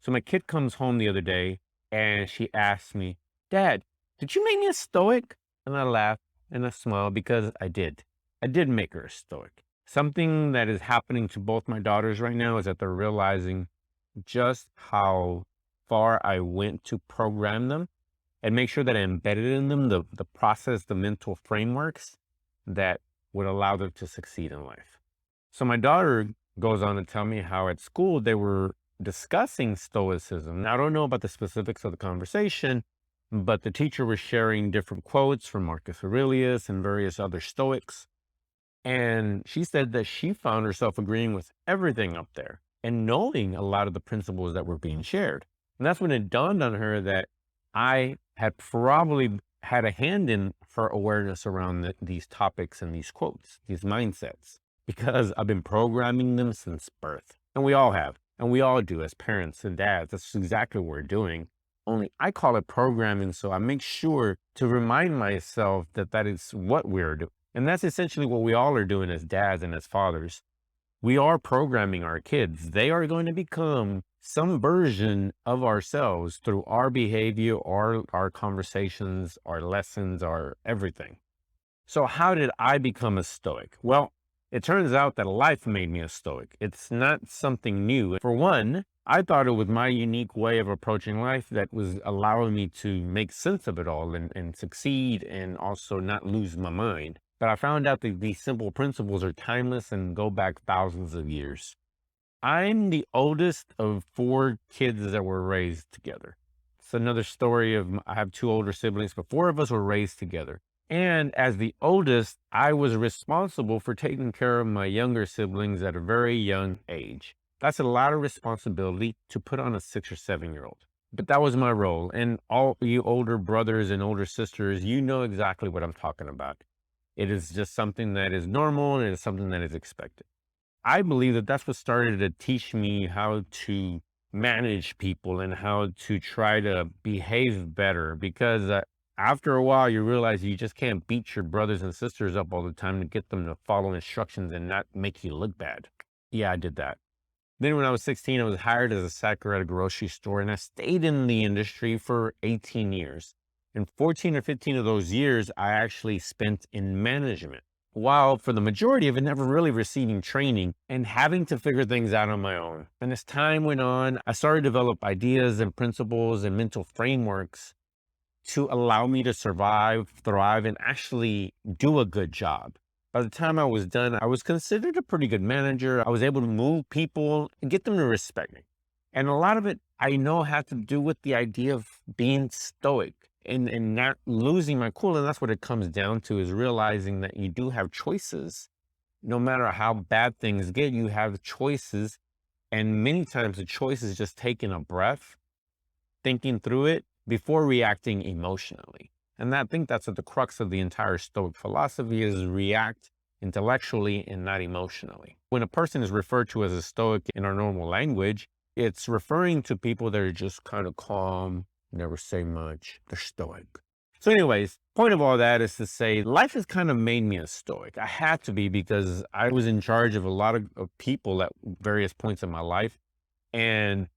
So my kid comes home the other day and she asks me, Dad, did you make me a stoic? And I laugh and I smile because I did. I did make her a stoic. Something that is happening to both my daughters right now is that they're realizing just how far I went to program them and make sure that I embedded in them the process, the mental frameworks that would allow them to succeed in life. So my daughter goes on to tell me how at school they were discussing stoicism. Now, I don't know about the specifics of the conversation, but the teacher was sharing different quotes from Marcus Aurelius and various other Stoics. And she said that she found herself agreeing with everything up there and knowing a lot of the principles that were being shared. And that's when it dawned on her that I had probably had a hand in her awareness around these topics and these quotes, these mindsets, because I've been programming them since birth. And we all have, and we all do as parents and dads. That's exactly what we're doing. Only I call it programming. So I make sure to remind myself that that is what we're doing. And that's essentially what we all are doing as dads and as fathers. We are programming our kids. They are going to become some version of ourselves through our behavior, our conversations, our lessons, our everything. So how did I become a Stoic? Well, it turns out that life made me a Stoic. It's not something new. For one, I thought it was my unique way of approaching life that was allowing me to make sense of it all and succeed and also not lose my mind. But I found out that these simple principles are timeless and go back thousands of years. I'm the oldest of four kids that were raised together. It's another story of I have two older siblings, but four of us were raised together. And as the oldest, I was responsible for taking care of my younger siblings at a very young age. That's a lot of responsibility to put on a 6 or 7 year old. But that was my role. And all you older brothers and older sisters, you know exactly what I'm talking about. It is just something that is normal and it is something that is expected. I believe that that's what started to teach me how to manage people and how to try to behave better because after a while you realize you just can't beat your brothers and sisters up all the time to get them to follow instructions and not make you look bad. Yeah, I did that. Then when I was 16, I was hired as a sacker at a grocery store and I stayed in the industry for 18 years. And 14 or 15 of those years I actually spent in management, while for the majority of it, never really receiving training and having to figure things out on my own. And as time went on, I started to develop ideas and principles and mental frameworks to allow me to survive, thrive, and actually do a good job. By the time I was done, I was considered a pretty good manager. I was able to move people and get them to respect me. And a lot of it I know had to do with the idea of being stoic and not losing my cool. And that's what it comes down to, is realizing that you do have choices. No matter how bad things get, you have choices. And many times the choice is just taking a breath, thinking through it before reacting emotionally. And I think that's at the crux of the entire Stoic philosophy, is react intellectually and not emotionally. When a person is referred to as a Stoic in our normal language, it's referring to people that are just kind of calm, never say much. They're Stoic. So anyways, point of all that is to say life has kind of made me a Stoic. I had to be, because I was in charge of a lot of people at various points in my life. And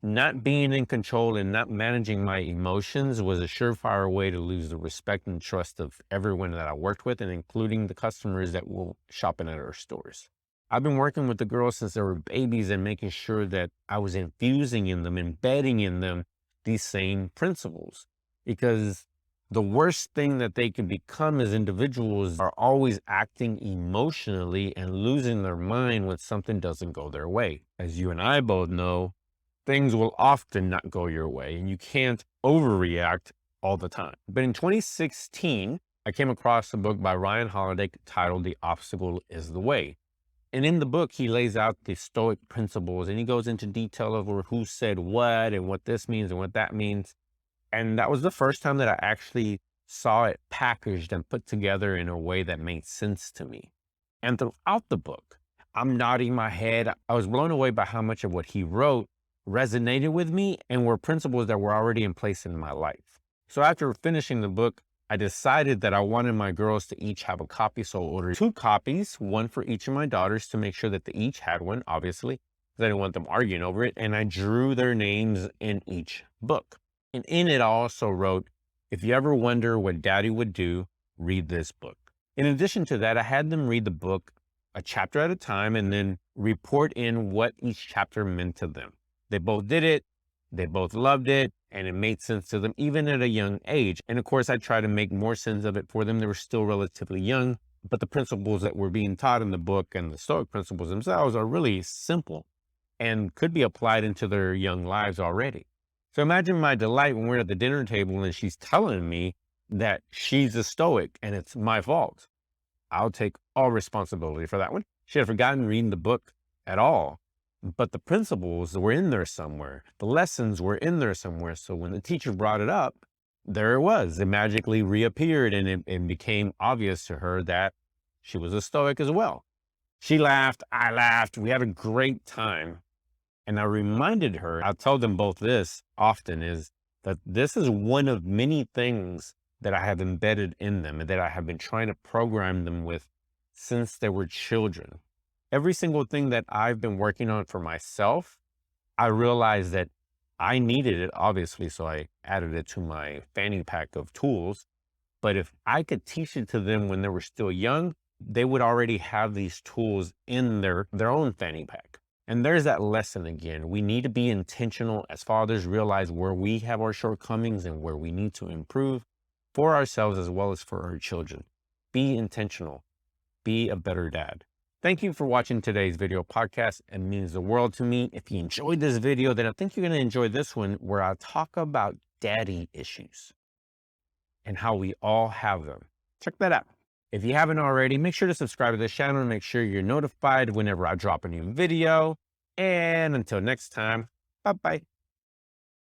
not being in control and not managing my emotions was a surefire way to lose the respect and trust of everyone that I worked with, and including the customers that will shop in at our stores. I've been working with the girls since they were babies and making sure that I was infusing in them, embedding in them these same principles, because the worst thing that they can become as individuals are always acting emotionally and losing their mind when something doesn't go their way. As you and I both know, things will often not go your way and you can't overreact all the time. But in 2016, I came across a book by Ryan Holiday titled The Obstacle is the Way. And in the book, he lays out the Stoic principles and he goes into detail over who said what and what this means and what that means. And that was the first time that I actually saw it packaged and put together in a way that made sense to me. And throughout the book, I'm nodding my head. I was blown away by how much of what he wrote resonated with me and were principles that were already in place in my life. So after finishing the book, I decided that I wanted my girls to each have a copy. So I ordered 2 copies, one for each of my daughters to make sure that they each had one, obviously. because I didn't want them arguing over it. And I drew their names in each book. And in it, I also wrote, if you ever wonder what daddy would do, read this book. In addition to that, I had them read the book a chapter at a time and then report in what each chapter meant to them. They both did it. They both loved it, and it made sense to them even at a young age. And of course, I tried to make more sense of it for them. They were still relatively young, but the principles that were being taught in the book and the Stoic principles themselves are really simple and could be applied into their young lives already. So imagine my delight when we're at the dinner table and she's telling me that she's a Stoic and it's my fault. I'll take all responsibility for that one. She had forgotten reading the book at all, but the principles were in there somewhere. The lessons were in there somewhere. So when the teacher brought it up, there it was. It magically reappeared, and it became obvious to her that she was a Stoic as well. She laughed. I laughed. We had a great time. And I reminded her, I tell them both this often, is that this is one of many things that I have embedded in them and that I have been trying to program them with since they were children. Every single thing that I've been working on for myself, I realized that I needed it, obviously, so I added it to my fanny pack of tools. But if I could teach it to them when they were still young, they would already have these tools in their own fanny pack. And there's that lesson again. We need to be intentional as fathers, realize where we have our shortcomings and where we need to improve for ourselves as well as for our children. Be intentional. Be a better dad. Thank you for watching today's video podcast. It means the world to me. If you enjoyed this video, then I think you're going to enjoy this one where I talk about daddy issues and how we all have them. Check that out. If you haven't already, make sure to subscribe to this channel and make sure you're notified whenever I drop a new video. And until next time, bye-bye.